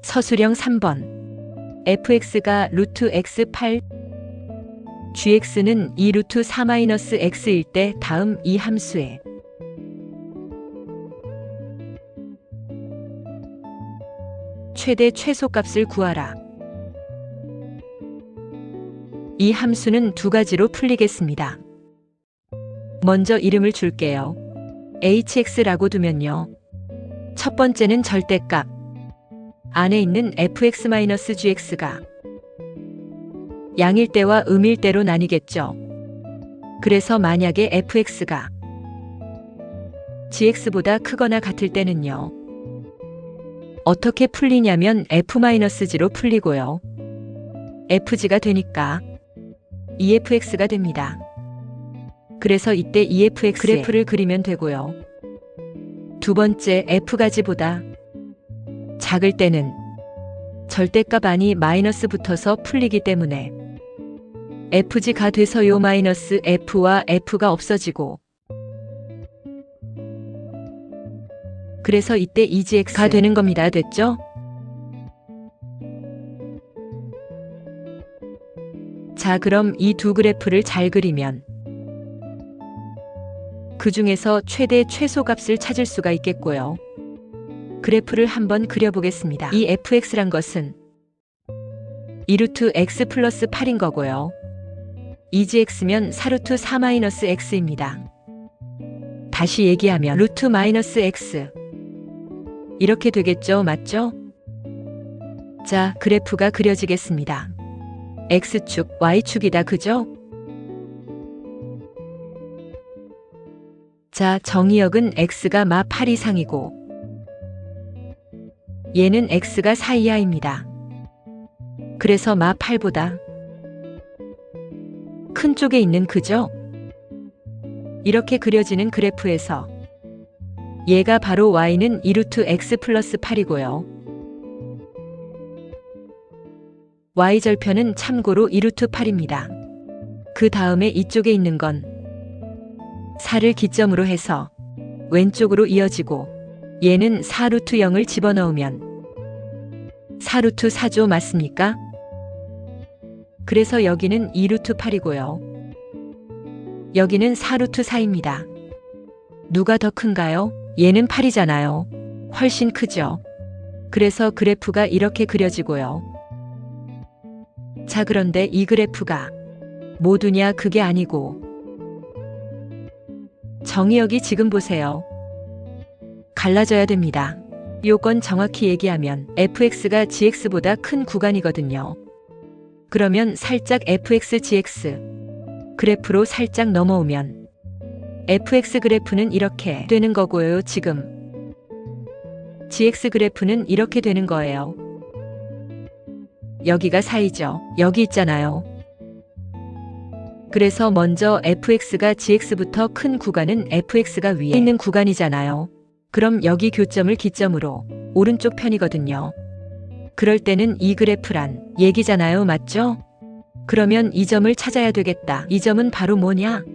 서술형 3번. fx가 루트 x8, gx는 2 루트 4-x일 때 다음 이 함수의 최대 최소값을 구하라. 이 함수는 두 가지로 풀리겠습니다. 먼저 이름을 줄게요. hx라고 두면요. 첫 번째는 절대값, 안에 있는 fx-gx가 양일 때와 음일 때로 나뉘겠죠. 그래서 만약에 fx가 gx보다 크거나 같을 때는요. 어떻게 풀리냐면 f-g로 풀리고요. fg가 되니까 2fx가 됩니다. 그래서 이때 2fx의 그래프를 그리면 되고요. 두 번째, f가지보다 작을 때는 절대값 안이 마이너스 붙어서 풀리기 때문에 fg가 돼서요 마이너스 f와 f가 없어지고 그래서 이때 2gx가 되는 겁니다. 됐죠? 자, 그럼 이 두 그래프를 잘 그리면 그 중에서 최대 최소값을 찾을 수가 있겠고요. 그래프를 한번 그려보겠습니다. 이 fx란 것은 2루트 x 플러스 8인 거고요. 2gx면 4루트 4-x입니다. 다시 얘기하면 루트 마이너스 x 이렇게 되겠죠. 맞죠? 자, 그래프가 그려지겠습니다. x축, y축이다. 그죠? 자, 정의역은 x가 마 8 이상이고 얘는 x가 4 이하입니다. 그래서 마 8보다 큰 쪽에 있는 그죠? 이렇게 그려지는 그래프에서 얘가 바로 y는 2루트 x 플러스 8이고요. y절편은 참고로 2루트 8입니다. 그 다음에 이쪽에 있는 건 4를 기점으로 해서 왼쪽으로 이어지고 얘는 4루트 0을 집어넣으면 4루트 4죠. 맞습니까? 그래서 여기는 2루트 8이고요. 여기는 4루트 4입니다. 누가 더 큰가요? 얘는 8이잖아요. 훨씬 크죠. 그래서 그래프가 이렇게 그려지고요. 자, 그런데 이 그래프가 모두냐? 그게 아니고 정의역이 지금 보세요. 갈라져야 됩니다. 요건 정확히 얘기하면 fx가 gx보다 큰 구간이거든요. 그러면 살짝 fx gx 그래프로 살짝 넘어오면 fx 그래프는 이렇게 되는 거고요. 지금 gx 그래프는 이렇게 되는 거예요. 여기가 4이죠. 여기 있잖아요. 그래서 먼저 fx가 gx부터 큰 구간은 fx가 위에 있는 구간이잖아요. 그럼 여기 교점을 기점으로 오른쪽 편이거든요. 그럴 때는 이 그래프란 얘기잖아요. 맞죠? 그러면 이 점을 찾아야 되겠다. 이 점은 바로 뭐냐?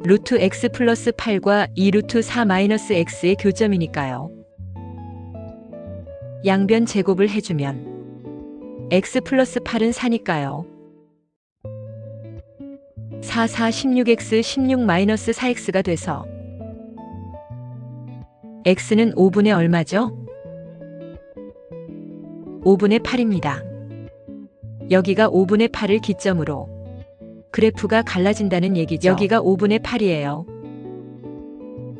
루트 x 플러스 8과 2 루트 4-x의 교점이니까요. 양변 제곱을 해주면 x 플러스 8은 4니까요. 4, 4, 16x, 16-4x가 돼서 x는 5분의 얼마죠? 5분의 8입니다. 여기가 5분의 8을 기점으로 그래프가 갈라진다는 얘기죠. 여기가 5분의 8이에요.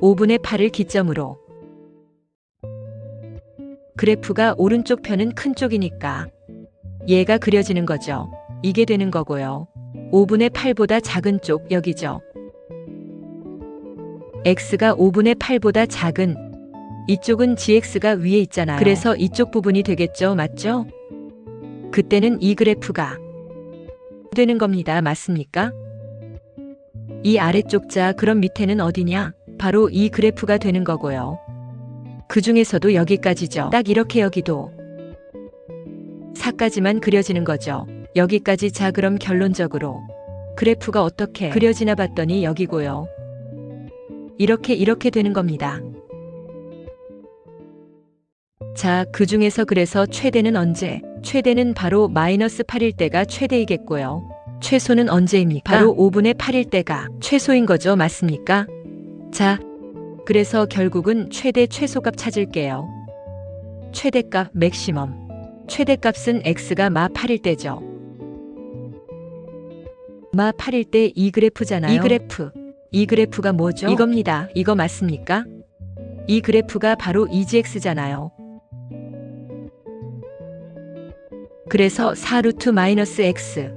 5분의 8을 기점으로 그래프가 오른쪽 편은 큰 쪽이니까 얘가 그려지는 거죠. 이게 되는 거고요. 5분의 8보다 작은 쪽 여기죠. x가 5분의 8보다 작은 이쪽은 gx가 위에 있잖아요. 그래서 이쪽 부분이 되겠죠. 맞죠? 그때는 이 그래프가 되는 겁니다. 맞습니까? 이 아래쪽 자 그럼 밑에는 어디냐? 바로 이 그래프가 되는 거고요. 그 중에서도 여기까지죠. 딱 이렇게 여기도 4까지만 그려지는 거죠. 여기까지. 자, 그럼 결론적으로 그래프가 어떻게 그려지나 봤더니 여기고요. 이렇게 되는 겁니다. 자, 그 중에서 그래서 최대는 언제? 최대는 바로 마이너스 8일 때가 최대이겠고요. 최소는 언제입니까? 바로 5분의 8일 때가 최소인 거죠. 맞습니까? 자, 그래서 결국은 최대 최소값 찾을게요. 최대값 맥시멈. 최대값은 x가 마 8일 때죠. 마 8일 때 이 그래프잖아요. 이 그래프가 뭐죠? 이겁니다. 이거 맞습니까? 이 그래프가 바로 EGX잖아요. 그래서 4루트 마이너스 x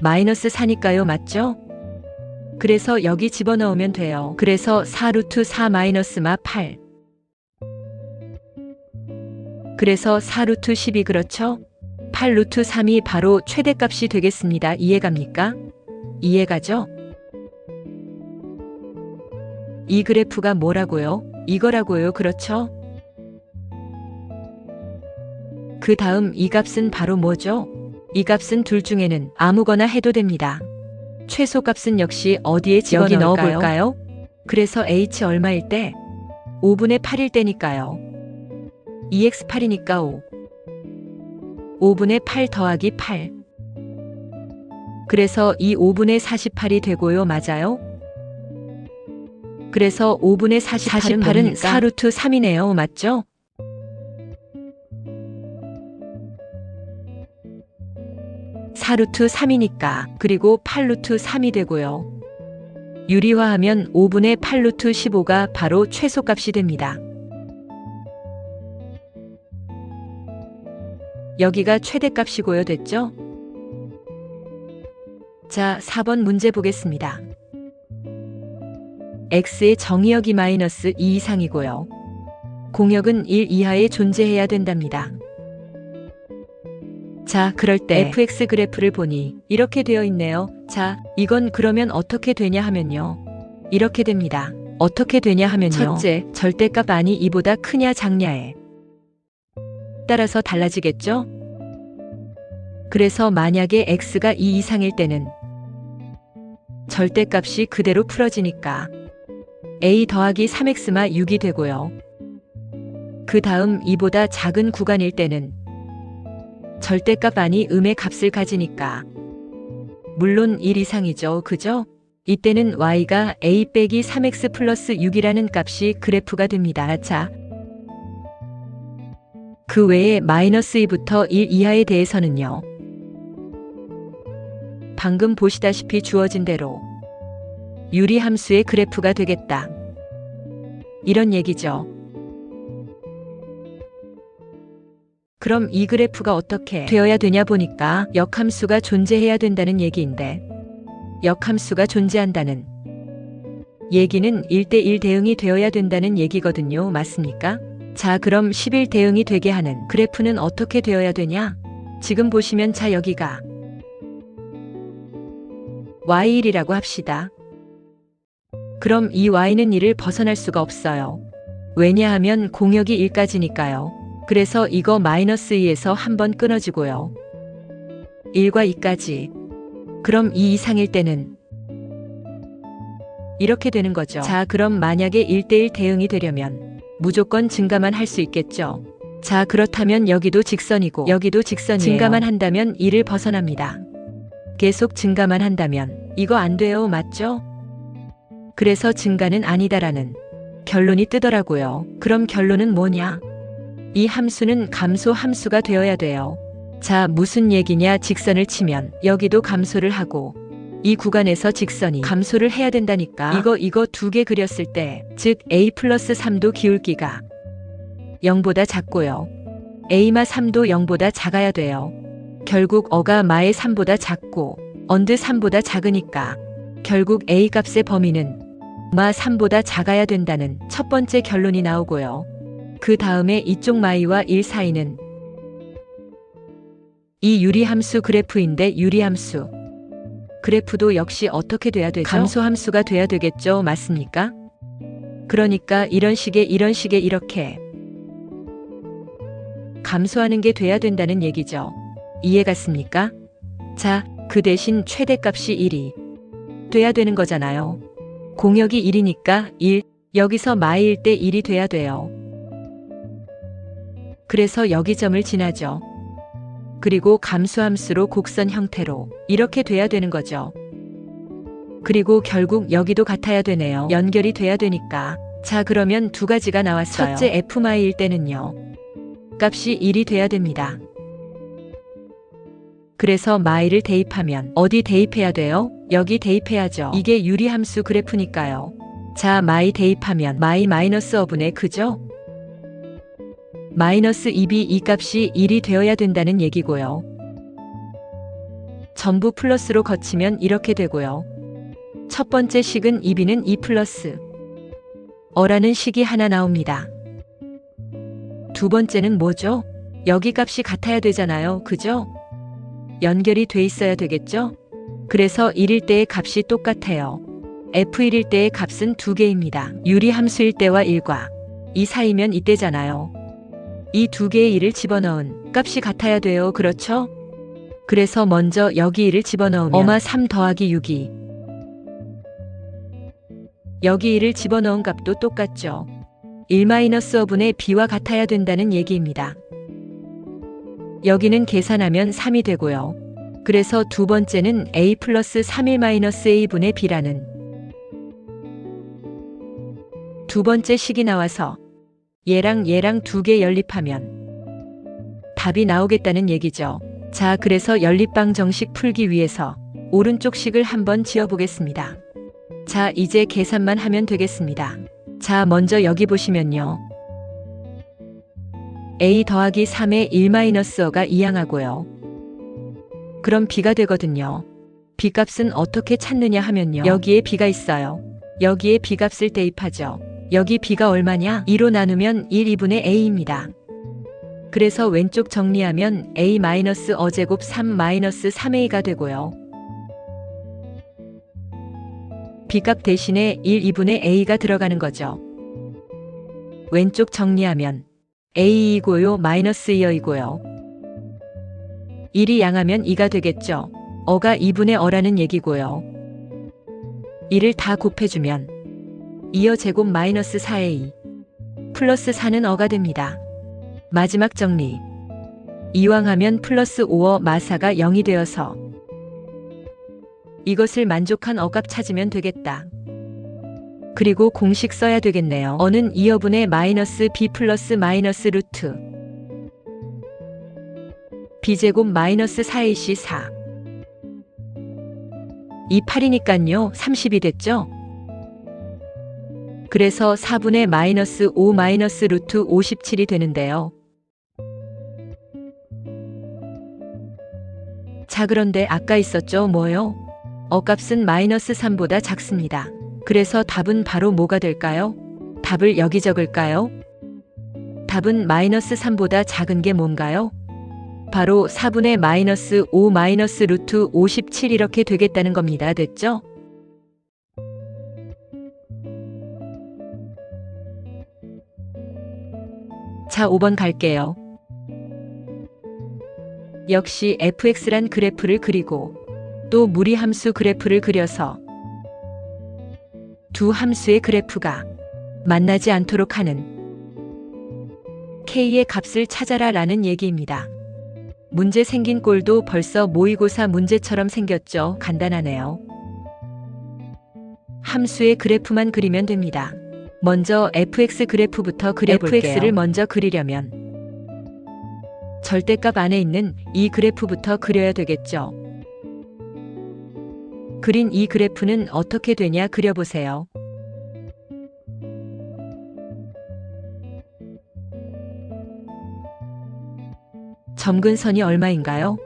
마이너스 4니까요. 맞죠? 그래서 여기 집어넣으면 돼요. 그래서 4루트 4 마이너스 마 8. 그래서 4루트 12 그렇죠? 8루트 3이 바로 최대값이 되겠습니다. 이해갑니까? 이해가죠? 이 그래프가 뭐라고요? 이거라고요. 그렇죠? 그 다음 이 값은 바로 뭐죠? 이 값은 둘 중에는 아무거나 해도 됩니다. 최소값은 역시 어디에 집어넣을까요? 여기 넣어볼까요? 그래서 h 얼마일 때? 5분의 8일 때니까요. 2x8이니까 5. 5분의 8 더하기 8. 그래서 이 5분의 48이 되고요. 맞아요? 그래서 5분의 48은 4루트 3이네요. 맞죠? (4루트 3이니까) 그리고 8루트 3이 되고요. 유리화하면 5분의 8루트 15가 바로 최소값이 됩니다. 여기가 최대값이고요. 됐죠? 자, 4번 문제 보겠습니다. x의 정의역이 마이너스 2 이상이고요. 공역은 1 이하에 존재해야 된답니다. 자, 그럴 때 fx 그래프를 보니 이렇게 되어 있네요. 자, 이건 그러면 어떻게 되냐 하면요. 이렇게 됩니다. 어떻게 되냐 하면요. 첫째, 절대값 아니 이보다 크냐 작냐에 따라서 달라지겠죠? 그래서 만약에 x가 2 이상일 때는 절대값이 그대로 풀어지니까 a 더하기 3x마 6이 되고요. 그 다음 이보다 작은 구간일 때는 절대값 아니 음의 값을 가지니까 물론 1 이상이죠. 그죠? 이때는 y가 a 빼기 3x 플러스 6이라는 값이 그래프가 됩니다. 자, 그 외에 마이너스 2부터 1 이하에 대해서는요. 방금 보시다시피 주어진 대로 유리함수의 그래프가 되겠다. 이런 얘기죠. 그럼 이 그래프가 어떻게 되어야 되냐 보니까 역함수가 존재해야 된다는 얘기인데 역함수가 존재한다는 얘기는 1대1 대응이 되어야 된다는 얘기거든요. 맞습니까? 자, 그럼 11 대응이 되게 하는 그래프는 어떻게 되어야 되냐? 지금 보시면 자, 여기가 y1이라고 합시다. 그럼 이 y는 1을 벗어날 수가 없어요. 왜냐하면 공역이 1까지니까요. 그래서 이거 마이너스 2에서 한번 끊어지고요. 1과 2까지. 그럼 2 이상일 때는 이렇게 되는 거죠. 자, 그럼 만약에 1대1 대응이 되려면 무조건 증가만 할 수 있겠죠. 자, 그렇다면 여기도 직선이고 여기도 직선이에요. 증가만 한다면 1을 벗어납니다. 계속 증가만 한다면 이거 안 돼요. 맞죠? 그래서 증가는 아니다라는 결론이 뜨더라고요. 그럼 결론은 뭐냐? 이 함수는 감소 함수가 되어야 돼요. 자, 무슨 얘기냐? 직선을 치면 여기도 감소를 하고 이 구간에서 직선이 감소를 해야 된다니까. 이거 두 개 그렸을 때, 즉 a 플러스 3도 기울기가 0보다 작고요. a마 3도 0보다 작아야 돼요. 결국 어가 마의 3보다 작고 언드 3보다 작으니까 결국 a 값의 범위는 마 3보다 작아야 된다는 첫 번째 결론이 나오고요. 그 다음에 이쪽 마이와 1 사이는 이 유리함수 그래프인데 유리함수 그래프도 역시 어떻게 돼야 되죠? 감소함수가 돼야 되겠죠. 맞습니까? 그러니까 이런 식의 이렇게 감소하는 게 돼야 된다는 얘기죠. 이해 갔습니까? 자, 그 대신 최대값이 1이 돼야 되는 거잖아요. 공역이 1이니까 1, 여기서 마이일 때 1이 돼야 돼요. 그래서 여기 점을 지나죠. 그리고 감수함수로 곡선 형태로 이렇게 돼야 되는 거죠. 그리고 결국 여기도 같아야 되네요. 연결이 돼야 되니까. 자, 그러면 두 가지가 나왔어요. 첫째 f마이일 때는요. 값이 1이 돼야 됩니다. 그래서 마이를 대입하면 어디 대입해야 돼요? 여기 대입해야죠. 이게 유리함수 그래프니까요. 자, 마이 대입하면 마이 마이너스 어분의 그죠? 마이너스 2b 이 값이 1이 되어야 된다는 얘기고요. 전부 플러스로 거치면 이렇게 되고요. 첫 번째 식은 2b는 2 플러스 어라는 식이 하나 나옵니다. 두 번째는 뭐죠? 여기 값이 같아야 되잖아요. 그죠? 연결이 돼 있어야 되겠죠? 그래서 1일 때의 값이 똑같아요. f1일 때의 값은 2개입니다. 유리함수일 때와 1과 이 사이면 이때잖아요. 이 두 개의 1을 집어넣은 값이 같아야 돼요. 그렇죠? 그래서 먼저 여기 1을 집어넣으면 어마 3 더하기 6이 여기 1을 집어넣은 값도 똑같죠. 1-5분의 b와 같아야 된다는 얘기입니다. 여기는 계산하면 3이 되고요. 그래서 두 번째는 a 플러스 3-a분의 b라는 두 번째 식이 나와서 얘랑 얘랑 두 개 연립하면 답이 나오겠다는 얘기죠. 자, 그래서 연립방 정식 풀기 위해서 오른쪽 식을 한번 지어보겠습니다. 자, 이제 계산만 하면 되겠습니다. 자, 먼저 여기 보시면요. a 더하기 3의 1-5가 이항하고요. 그럼 b가 되거든요. b값은 어떻게 찾느냐 하면요. 여기에 b가 있어요. 여기에 b값을 대입하죠. 여기 b가 얼마냐? 2로 나누면 1-2분의 a입니다. 그래서 왼쪽 정리하면 a-어제곱 3-3a가 되고요. b값 대신에 1-2분의 a가 들어가는 거죠. 왼쪽 정리하면 a2고요 마이너스 2어이고요. 1이 양하면 2가 되겠죠. 어가 2분의 어라는 얘기고요. 1을 다 곱해주면 2어 제곱 마이너스 4a 플러스 4는 어가 됩니다. 마지막 정리. 이왕하면 플러스 5어 마사가 0이 되어서 이것을 만족한 어값 찾으면 되겠다. 그리고 공식 써야 되겠네요. 어는 2어분의 마이너스 b 플러스 마이너스 루트 b제곱 마이너스 4ac 4 이 8이니깐요 30이 됐죠? 그래서 4분의 마이너스 5 마이너스 루트 57이 되는데요. 자, 그런데 아까 있었죠? 뭐요? 어값은 마이너스 3보다 작습니다. 그래서 답은 바로 뭐가 될까요? 답을 여기 적을까요? 답은 마이너스 3보다 작은 게 뭔가요? 바로 4분의 마이너스 5 마이너스 루트 57 이렇게 되겠다는 겁니다. 됐죠? 자, 5번 갈게요. 역시 fx란 그래프를 그리고 또 무리함수 그래프를 그려서 두 함수의 그래프가 만나지 않도록 하는 k의 값을 찾아라 라는 얘기입니다. 문제 생긴 꼴도 벌써 모의고사 문제처럼 생겼죠. 간단하네요. 함수의 그래프만 그리면 됩니다. 먼저 fx 그래프부터 그려볼게요. fx를 먼저 그리려면 절대값 안에 있는 이 그래프부터 그려야 되겠죠. 그린 이 그래프는 어떻게 되냐 그려보세요. 점근선이 얼마인가요?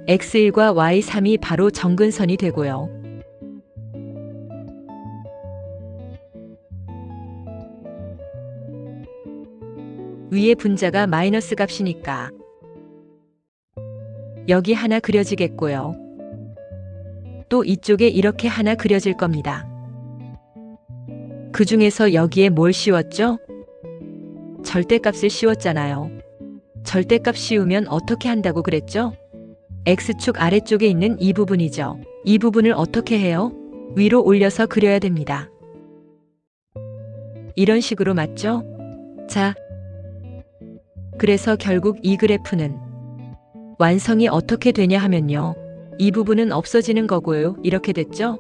x1과 y3이 바로 점근선이 되고요. 위에 분자가 마이너스 값이니까 여기 하나 그려지겠고요. 또 이쪽에 이렇게 하나 그려질 겁니다. 그 중에서 여기에 뭘 씌웠죠? 절대값을 씌웠잖아요. 절대값 씌우면 어떻게 한다고 그랬죠? X축 아래쪽에 있는 이 부분이죠. 이 부분을 어떻게 해요? 위로 올려서 그려야 됩니다. 이런 식으로 맞죠? 자, 그래서 결국 이 그래프는 완성이 어떻게 되냐 하면요. 이 부분은 없어지는 거고요. 이렇게 됐죠?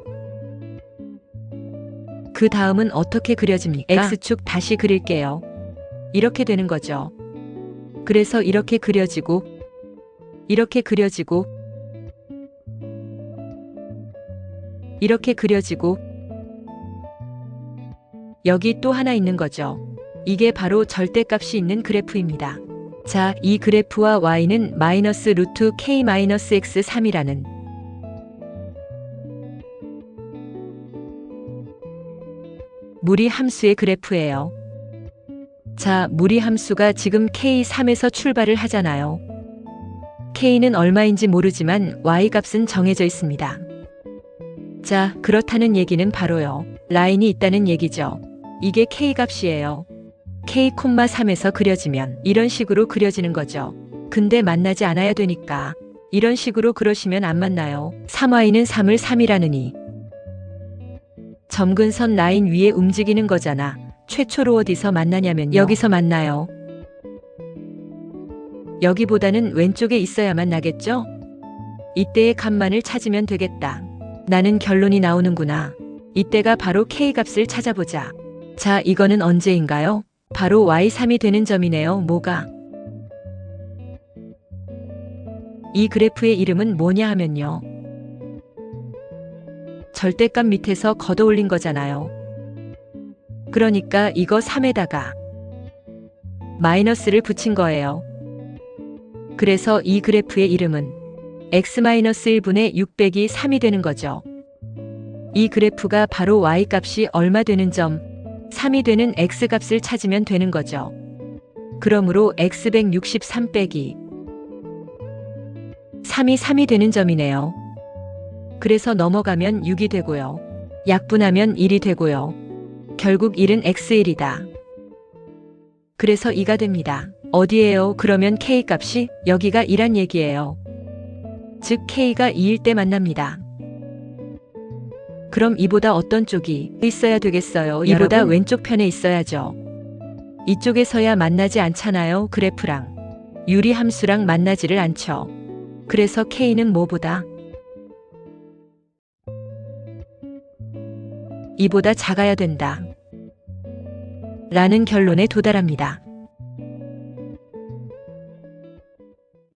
그 다음은 어떻게 그려집니까? X축 다시 그릴게요. 이렇게 되는 거죠. 그래서 이렇게 그려지고, 이렇게 그려지고, 이렇게 그려지고, 여기 또 하나 있는 거죠. 이게 바로 절대값이 있는 그래프입니다. 자, 이 그래프와 y는 마이너스 루트 k-x3이라는 무리 함수의 그래프예요. 자, 무리 함수가 지금 k3에서 출발을 하잖아요. k는 얼마인지 모르지만 y 값은 정해져 있습니다. 자, 그렇다는 얘기는 바로요. 라인이 있다는 얘기죠. 이게 k 값이에요. k,3에서 그려지면 이런 식으로 그려지는 거죠. 근데 만나지 않아야 되니까 이런 식으로 그러시면 안 만나요. 3y는 3을 3이라느니 점근선 라인 위에 움직이는 거잖아. 최초로 어디서 만나냐면요. 여기서 만나요. 여기보다는 왼쪽에 있어야만 나겠죠? 이때의 값만을 찾으면 되겠다. 나는 결론이 나오는구나. 이때가 바로 K값을 찾아보자. 자, 이거는 언제인가요? 바로 Y3이 되는 점이네요. 뭐가? 이 그래프의 이름은 뭐냐 하면요. 절대값 밑에서 걷어올린 거잖아요. 그러니까 이거 3에다가 마이너스를 붙인 거예요. 그래서 이 그래프의 이름은 x-1분의 600이 3이 되는 거죠. 이 그래프가 바로 y값이 얼마 되는 점, 3이 되는 x값을 찾으면 되는 거죠. 그러므로 x163 빼기 3이 3이 되는 점이네요. 그래서 넘어가면 6이 되고요. 약분하면 1이 되고요. 결국 1은 x1이다. 그래서 2가 됩니다. 어디에요? 그러면 k값이 여기가 2란 얘기예요. 즉 k가 2일 때 만납니다. 그럼 이보다 어떤 쪽이 있어야 되겠어요? 이보다 여러분? 왼쪽 편에 있어야죠. 이쪽에서야 만나지 않잖아요. 그래프랑 유리함수랑 만나지를 않죠. 그래서 k는 뭐보다? 이보다 작아야 된다. 라는 결론에 도달합니다.